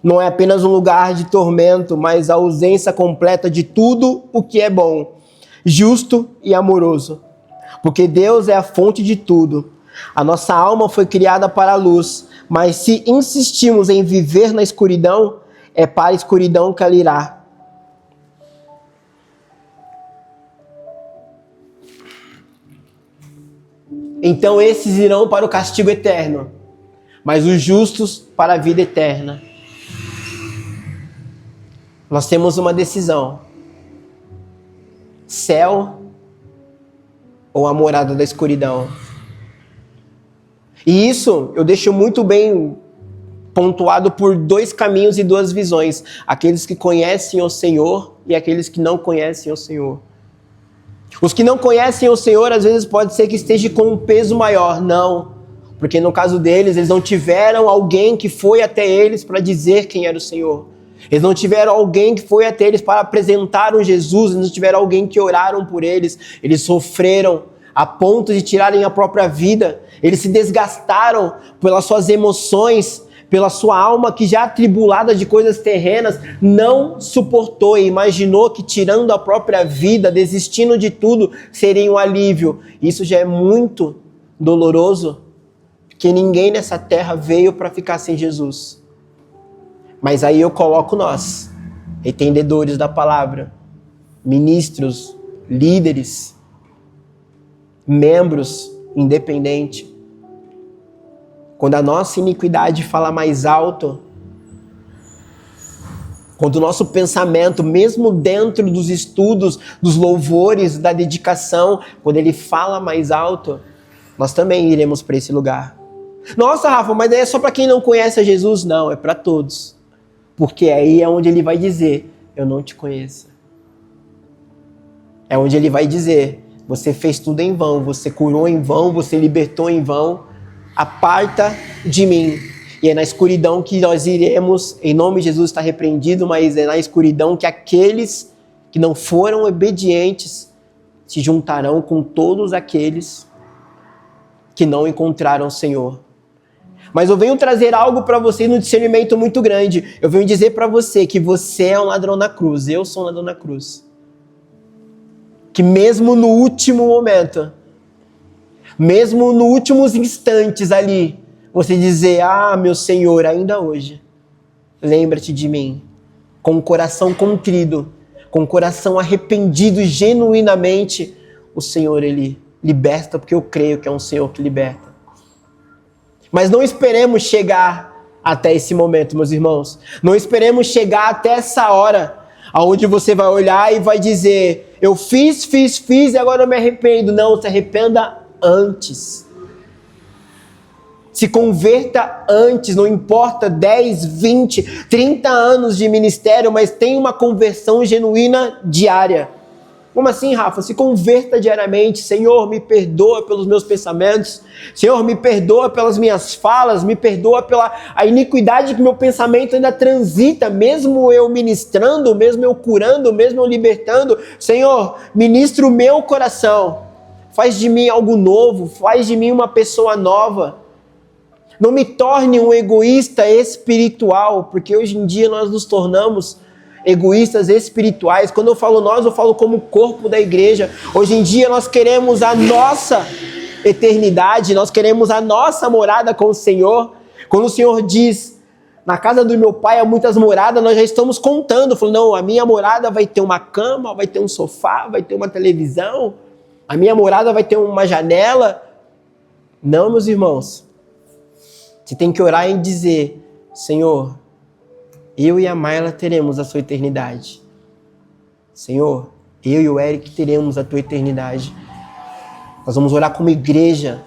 Não é apenas um lugar de tormento, mas a ausência completa de tudo o que é bom, justo e amoroso. Porque Deus é a fonte de tudo. A nossa alma foi criada para a luz, mas se insistimos em viver na escuridão, é para a escuridão que ela irá. Então esses irão para o castigo eterno, mas os justos para a vida eterna. Nós temos uma decisão: céu ou a morada da escuridão. E isso eu deixo muito bem pontuado por 2 caminhos e 2 visões: aqueles que conhecem o Senhor e aqueles que não conhecem o Senhor. Os que não conhecem o Senhor, às vezes pode ser que esteja com um peso maior. Não, porque no caso deles, eles não tiveram alguém que foi até eles para dizer quem era o Senhor. Eles não tiveram alguém que foi até eles para apresentar um Jesus. Eles não tiveram alguém que oraram por eles. Eles sofreram a ponto de tirarem a própria vida. Eles se desgastaram pelas suas emoções, pela sua alma que já atribulada de coisas terrenas, não suportou e imaginou que tirando a própria vida, desistindo de tudo, seria um alívio. Isso já é muito doloroso, porque ninguém nessa terra veio para ficar sem Jesus. Mas aí eu coloco nós, entendedores da palavra, ministros, líderes, membros independentes. Quando a nossa iniquidade fala mais alto, quando o nosso pensamento, mesmo dentro dos estudos, dos louvores, da dedicação, quando ele fala mais alto, nós também iremos para esse lugar. Nossa, Rafa, mas é só para quem não conhece a Jesus? Não, é para todos. Porque aí é onde ele vai dizer: eu não te conheço. É onde ele vai dizer: você fez tudo em vão, você curou em vão, você libertou em vão. Aparta de mim. E é na escuridão que nós iremos, em nome de Jesus está repreendido, mas é na escuridão que aqueles que não foram obedientes se juntarão com todos aqueles que não encontraram o Senhor. Mas eu venho trazer algo para você no discernimento muito grande. Eu venho dizer para você que você é um ladrão na cruz, eu sou um ladrão na cruz. Que mesmo no último momento, mesmo nos últimos instantes ali, você dizer: ah, meu Senhor, ainda hoje, lembra-te de mim. Com o coração contrido, com o coração arrependido genuinamente, o Senhor, Ele liberta, porque eu creio que é um Senhor que liberta. Mas não esperemos chegar até esse momento, meus irmãos. Não esperemos chegar até essa hora, onde você vai olhar e vai dizer: eu fiz e agora eu me arrependo. Não, se arrependa antes. Se converta antes, não importa 10, 20, 30 anos de ministério, mas tenha uma conversão genuína diária. Como assim, Rafa? Se converta diariamente. Senhor, me perdoa pelos meus pensamentos. Senhor, me perdoa pelas minhas falas. Me perdoa pela a iniquidade que meu pensamento ainda transita, mesmo eu ministrando, mesmo eu curando, mesmo eu libertando. Senhor, ministra o meu coração. Faz de mim algo novo, faz de mim uma pessoa nova. Não me torne um egoísta espiritual, porque hoje em dia nós nos tornamos egoístas espirituais. Quando eu falo nós, eu falo como corpo da igreja. Hoje em dia nós queremos a nossa eternidade, nós queremos a nossa morada com o Senhor. Quando o Senhor diz: na casa do meu pai há muitas moradas, nós já estamos contando. Falando: não, a minha morada vai ter uma cama, vai ter um sofá, vai ter uma televisão. A minha morada vai ter uma janela. Não, meus irmãos. Você tem que orar e dizer: Senhor, eu e a Mayla teremos a sua eternidade. Senhor, eu e o Eric teremos a tua eternidade. Nós vamos orar como igreja.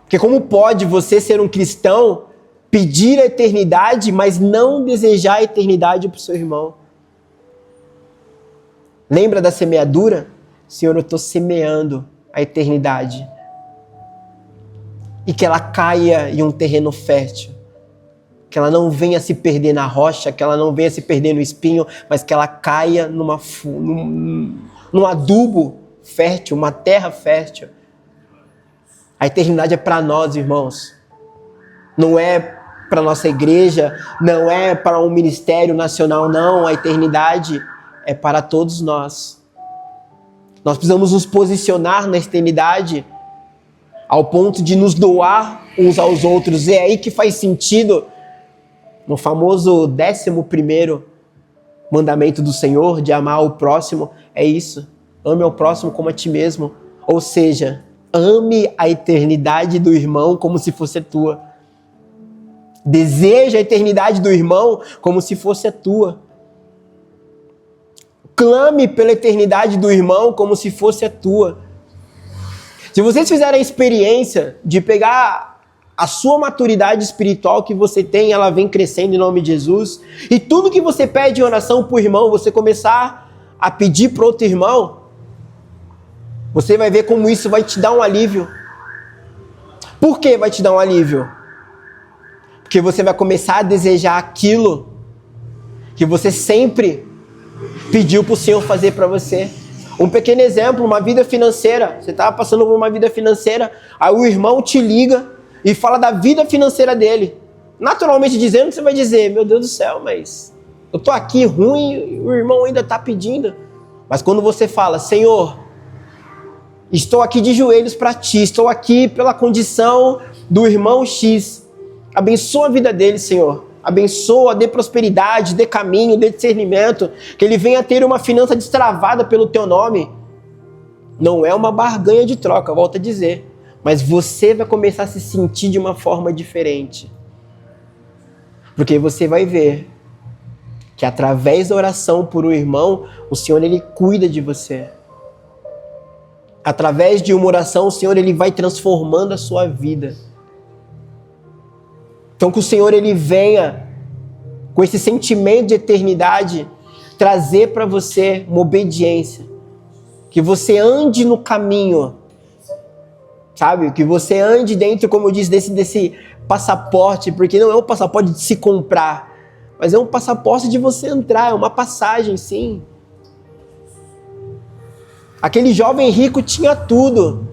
Porque como pode você ser um cristão, pedir a eternidade, mas não desejar a eternidade para o seu irmão? Lembra da semeadura? Senhor, eu estou semeando a eternidade. E que ela caia em um terreno fértil. que ela não venha se perder na rocha, que ela não venha se perder no espinho, mas que ela caia num adubo fértil, uma terra fértil. A eternidade é para nós, irmãos. Não é para nossa igreja, não é para um ministério nacional, não. A eternidade é para todos nós. Nós precisamos nos posicionar na eternidade ao ponto de nos doar uns aos outros. É aí que faz sentido no famoso 11º mandamento do Senhor, de amar o próximo. É isso. Ame ao próximo como a ti mesmo. Ou seja, ame a eternidade do irmão como se fosse a tua. Deseja a eternidade do irmão como se fosse a tua. Clame pela eternidade do irmão como se fosse a tua. Se vocês fizerem a experiência de pegar a sua maturidade espiritual que você tem, ela vem crescendo em nome de Jesus, e tudo que você pede em oração para o irmão, você começar a pedir para outro irmão, você vai ver como isso vai te dar um alívio. Por que vai te dar um alívio? Porque você vai começar a desejar aquilo que você sempre pediu para o Senhor fazer para você. Um pequeno exemplo, uma vida financeira. Você estava passando por uma vida financeira, aí o irmão te liga e fala da vida financeira dele. Naturalmente dizendo, você vai dizer, meu Deus do céu, mas eu estou aqui ruim e o irmão ainda está pedindo. Mas quando você fala, Senhor, estou aqui de joelhos para ti, estou aqui pela condição do irmão X, abençoa a vida dele, Senhor. Abençoa, dê prosperidade, dê caminho, dê discernimento, que ele venha ter uma finança destravada pelo teu nome. Não é uma barganha de troca, volto a dizer. Mas você vai começar a se sentir de uma forma diferente. Porque você vai ver que através da oração por um irmão, o Senhor ele cuida de você. Através de uma oração, o Senhor ele vai transformando a sua vida. Então que o Senhor ele venha com esse sentimento de eternidade trazer para você uma obediência. Que você ande no caminho, sabe? Que você ande dentro, como eu disse, desse passaporte, porque não é um passaporte de se comprar, mas é um passaporte de você entrar, é uma passagem, sim. Aquele jovem rico tinha tudo,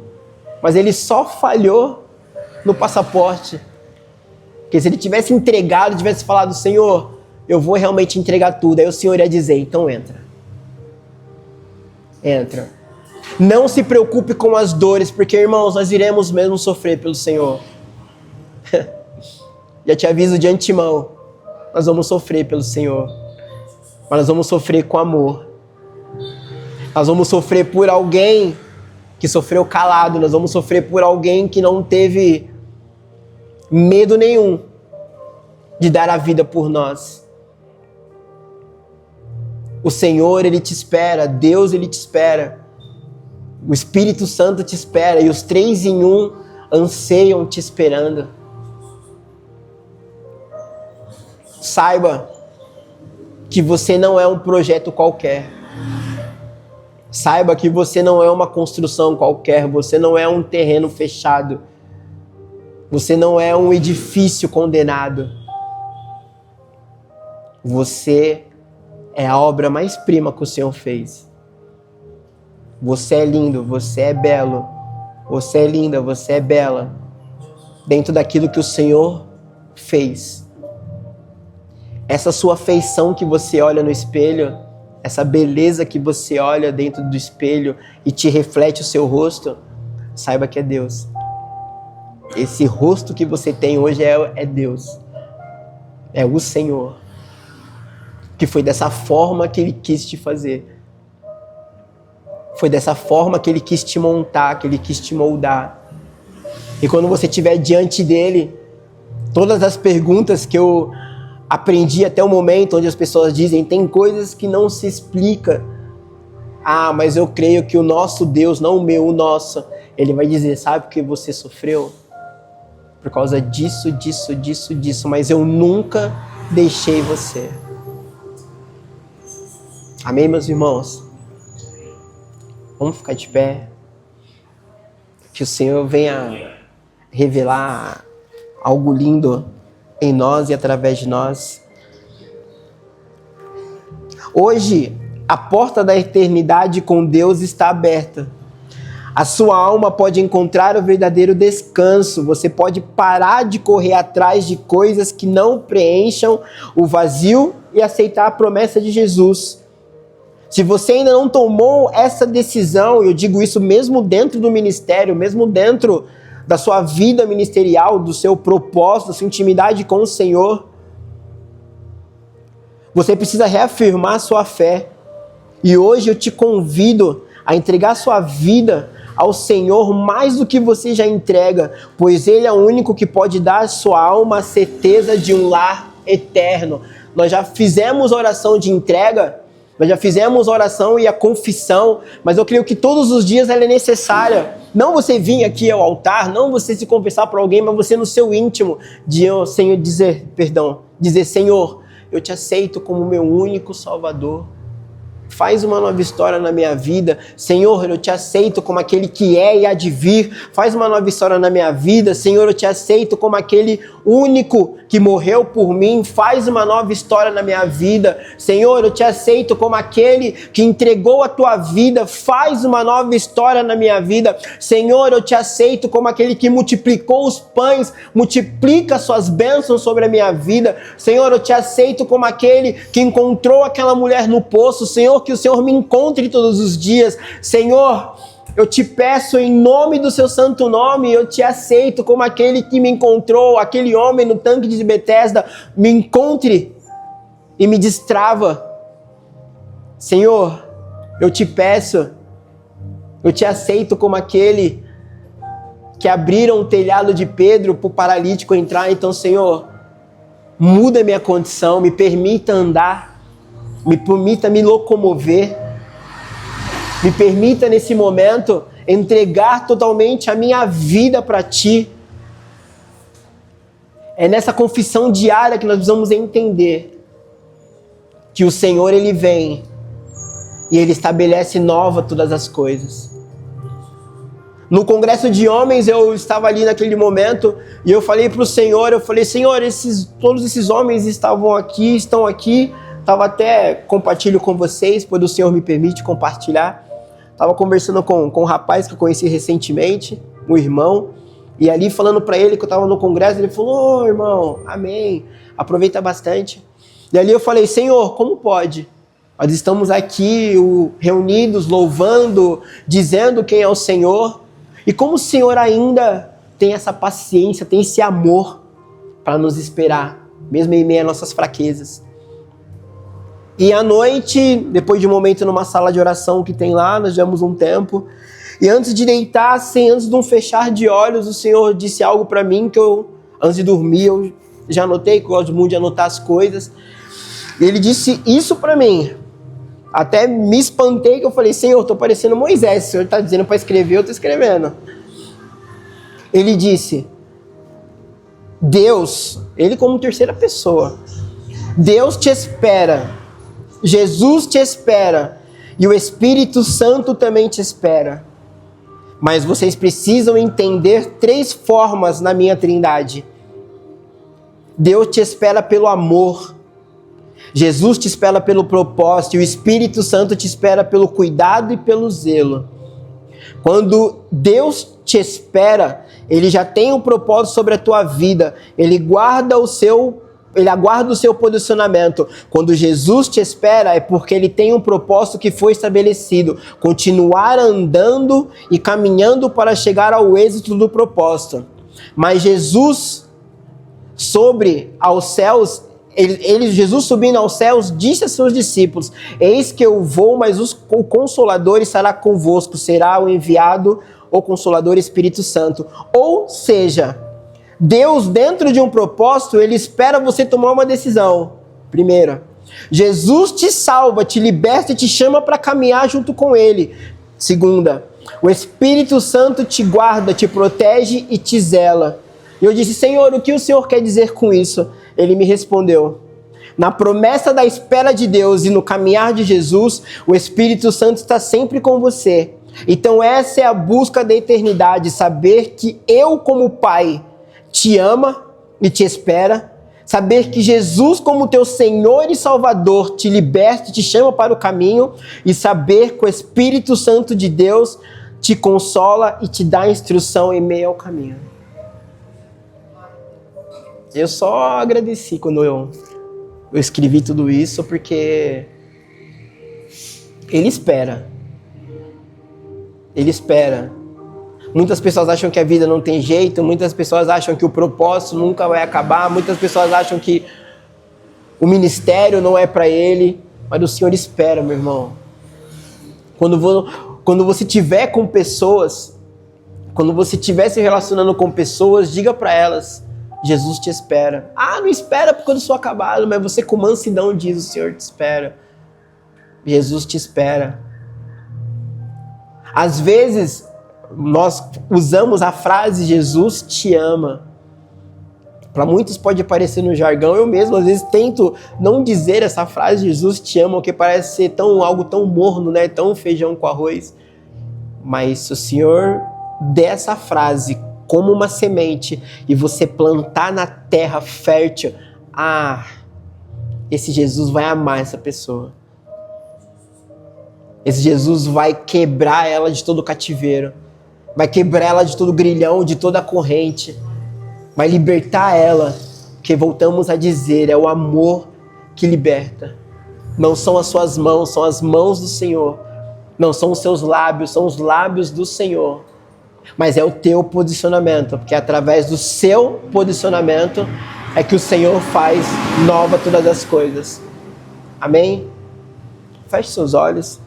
mas ele só falhou no passaporte. Porque se ele tivesse entregado, tivesse falado, Senhor, eu vou realmente entregar tudo, aí o Senhor ia dizer, então entra. Entra. Não se preocupe com as dores, porque, irmãos, nós iremos mesmo sofrer pelo Senhor. Já te aviso de antemão, nós vamos sofrer pelo Senhor. Mas nós vamos sofrer com amor. Nós vamos sofrer por alguém que sofreu calado, nós vamos sofrer por alguém que não teve medo nenhum de dar a vida por nós. O Senhor, Ele te espera, Deus, Ele te espera, o Espírito Santo te espera, e os 3 em 1 anseiam te esperando. Saiba que você não é um projeto qualquer. Saiba que você não é uma construção qualquer, você não é um terreno fechado. Você não é um edifício condenado. Você é a obra mais prima que o Senhor fez. Você é lindo, você é belo. Você é linda, você é bela. Dentro daquilo que o Senhor fez. Essa sua feição que você olha no espelho, essa beleza que você olha dentro do espelho e te reflete o seu rosto, saiba que é Deus. Esse rosto que você tem hoje é Deus. É o Senhor. Que foi dessa forma que Ele quis te fazer. Foi dessa forma que Ele quis te montar, que Ele quis te moldar. E quando você estiver diante dEle, todas as perguntas que eu aprendi até o momento, onde as pessoas dizem, tem coisas que não se explica. Ah, mas eu creio que o nosso Deus, não o meu, o nosso, Ele vai dizer, sabe por que você sofreu? Por causa disso, disso, disso, disso, mas eu nunca deixei você. Amém, meus irmãos? Vamos ficar de pé. Que o Senhor venha revelar algo lindo em nós e através de nós. Hoje, a porta da eternidade com Deus está aberta. A sua alma pode encontrar o verdadeiro descanso. Você pode parar de correr atrás de coisas que não preencham o vazio e aceitar a promessa de Jesus. Se você ainda não tomou essa decisão, eu digo isso mesmo dentro do ministério, mesmo dentro da sua vida ministerial, do seu propósito, da sua intimidade com o Senhor, você precisa reafirmar a sua fé. E hoje eu te convido a entregar sua vida ao Senhor mais do que você já entrega, pois Ele é o único que pode dar à sua alma a certeza de um lar eterno. Nós já fizemos oração de entrega, nós já fizemos oração e a confissão, mas eu creio que todos os dias ela é necessária. Não você vir aqui ao altar, não você se confessar para alguém, mas você no seu íntimo, dizer, Senhor, eu te aceito como meu único Salvador. Faz uma nova história na minha vida. Senhor, eu te aceito como aquele que é e há de vir. Faz uma nova história na minha vida. Senhor, eu te aceito como aquele único que morreu por mim. Faz uma nova história na minha vida. Senhor, eu te aceito como aquele que entregou a tua vida. Faz uma nova história na minha vida. Senhor, eu te aceito como aquele que multiplicou os pães. Multiplica suas bênçãos sobre a minha vida. Senhor, eu te aceito como aquele que encontrou aquela mulher no poço. Senhor, que o Senhor me encontre todos os dias. Senhor, eu te peço em nome do seu santo nome, eu te aceito como aquele que me encontrou, aquele homem no tanque de Betesda, me encontre e me destrava. Senhor, eu te peço, eu te aceito como aquele que abriram o telhado de Pedro para o paralítico entrar. Então, Senhor, muda minha condição, me permita andar, me permita me locomover, me permita nesse momento entregar totalmente a minha vida para Ti. É nessa confissão diária que nós precisamos entender que o Senhor, Ele vem e Ele estabelece nova todas as coisas. No congresso de homens, eu estava ali naquele momento e eu falei para o Senhor, Senhor, todos esses homens estão aqui, estava até compartilho com vocês, pois o Senhor me permite compartilhar. Estava conversando com um rapaz que eu conheci recentemente, um irmão, e ali falando para ele que eu estava no congresso, ele falou, irmão, amém, aproveita bastante. E ali eu falei, Senhor, como pode? Nós estamos aqui reunidos, louvando, dizendo quem é o Senhor, e como o Senhor ainda tem essa paciência, tem esse amor para nos esperar, mesmo em meio às nossas fraquezas. E à noite, depois de um momento numa sala de oração que tem lá, nós tivemos um tempo, e antes de deitar, antes de um fechar de olhos, o Senhor disse algo para mim que antes de dormir, eu já anotei, que eu gosto muito de anotar as coisas. Ele disse isso para mim. Até me espantei, que eu falei, Senhor, estou parecendo Moisés, o Senhor está dizendo para escrever, eu estou escrevendo. Ele disse, Deus, ele como terceira pessoa, Deus te espera, Jesus te espera e o Espírito Santo também te espera. Mas vocês precisam entender 3 formas na minha Trindade. Deus te espera pelo amor, Jesus te espera pelo propósito e o Espírito Santo te espera pelo cuidado e pelo zelo. Quando Deus te espera, Ele já tem um propósito sobre a tua vida. Ele aguarda o seu posicionamento. Quando Jesus te espera, é porque Ele tem um propósito que foi estabelecido. Continuar andando e caminhando para chegar ao êxito do propósito. Mas Jesus, Jesus subindo aos céus, disse a seus discípulos, eis que eu vou, mas o Consolador estará convosco, será o enviado, o Consolador Espírito Santo. Ou seja, Deus, dentro de um propósito, Ele espera você tomar uma decisão. Primeira, Jesus te salva, te liberta e te chama para caminhar junto com Ele. Segunda, o Espírito Santo te guarda, te protege e te zela. E eu disse, Senhor, o que o Senhor quer dizer com isso? Ele me respondeu, na promessa da espera de Deus e no caminhar de Jesus, o Espírito Santo está sempre com você. Então essa é a busca da eternidade, saber que eu como Pai te ama e te espera, Saber que Jesus, como teu Senhor e Salvador, te liberta, te chama para o caminho, e saber que o Espírito Santo de Deus te consola e te dá instrução em meio ao caminho. Eu só agradeci quando eu escrevi tudo isso, porque Ele espera. Ele espera. Muitas pessoas acham que a vida não tem jeito, muitas pessoas acham que o propósito nunca vai acabar, muitas pessoas acham que o ministério não é para ele, mas o Senhor espera, meu irmão. Quando você estiver com pessoas, quando você estiver se relacionando com pessoas, diga para elas, Jesus te espera. Ah, não espera porque eu sou acabado, mas você com mansidão diz, o Senhor te espera. Jesus te espera. Às vezes, nós usamos a frase Jesus te ama. Para muitos pode parecer no jargão, eu mesmo às vezes tento não dizer essa frase Jesus te ama, porque parece ser algo tão morno, né? Tão feijão com arroz. Mas se o Senhor der essa frase como uma semente e você plantar na terra fértil, esse Jesus vai amar essa pessoa. Esse Jesus vai quebrar ela de todo cativeiro. Vai quebrar ela de todo grilhão, de toda corrente. Vai libertar ela. Porque voltamos a dizer, é o amor que liberta. Não são as suas mãos, são as mãos do Senhor. Não são os seus lábios, são os lábios do Senhor. Mas é o teu posicionamento. Porque através do seu posicionamento é que o Senhor faz nova todas as coisas. Amém? Feche seus olhos.